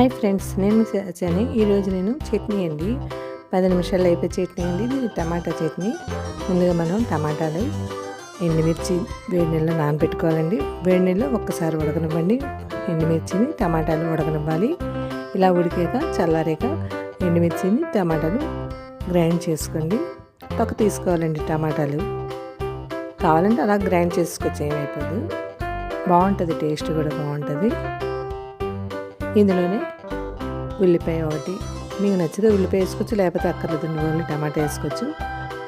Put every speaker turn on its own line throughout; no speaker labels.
Hi friends, నేను వచ్చాను. ఈరోజు నేను చట్నీ అండి, 10 నిమిషాల్లో అయిపోయి చట్నీ అండి. ఇది టమాటా చట్నీ. ముందుగా మనం టమాటాలు, ఎండుమిర్చి వేడి నీళ్ళలో నానబెట్టుకోవాలండి. వేడి నీళ్ళలో ఒక్కసారి ఉడకనివ్వండి. ఎండుమిర్చిని టమాటాలు ఉడకనివ్వాలి. ఇలా ఉడికాక చల్లారాక ఎండుమిర్చిని టమాటాలు గ్రైండ్ చేసుకోండి. తొక్క తీసుకోవాలండి. టమాటాలు కావాలంటే అలా గ్రైండ్ చేసుకోవచ్చు, ఏమైపోదు. బాగుంటుంది, టేస్ట్ కూడా బాగుంటుంది. ఇందులోనే ఉల్లిపాయ ఒకటి, మీకు నచ్చితే ఉల్లిపాయ వేసుకోవచ్చు, లేకపోతే అక్కర్లేదు, ఓన్లీ టమాటా వేసుకోవచ్చు.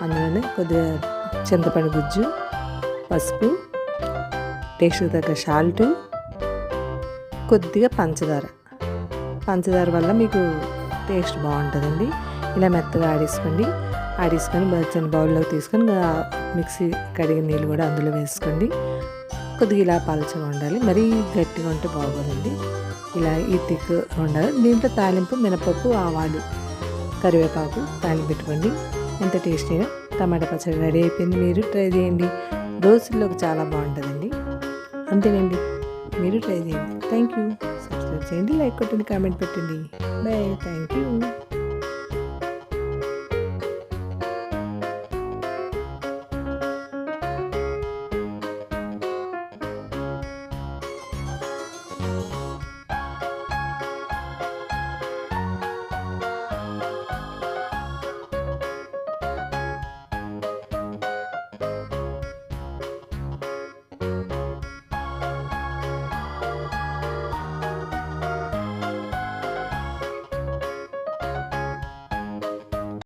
అందులోనే కొద్దిగా చింతపండు గుజ్జు, పసుపు, టేస్ట్కి తగ్గ సాల్ట్, కొద్దిగా పంచదార వల్ల మీకు టేస్ట్ బాగుంటుందండి. ఇలా మెత్తగా ఆడేసుకొని చిన్న బౌల్లోకి తీసుకొని మిక్సీ కడిగిన నీళ్ళు కూడా అందులో వేసుకోండి. కొద్దిగా ఇలా పలచగా ఉండాలి, మరీ గట్టిగా ఉంటే బాగోదండి. ఇలా ఈ థిక్ ఉండాలి. దీంట్లో తాలింపు మినపప్పు, ఆవాలు, కరివేపాకు తాలింపు పెట్టుకోండి. ఎంత టేస్టీగా టమాటా పచ్చడి రెడీ అయిపోయింది. మీరు ట్రై చేయండి. దోశల్లోకి చాలా బాగుంటుందండి. అంతేనండి, మీరు ట్రై చేయండి. Thank you. సబ్స్క్రైబ్ చేయండి, లైక్ కొట్టండి, కామెంట్ పెట్టండి. బాయ్. Thank you.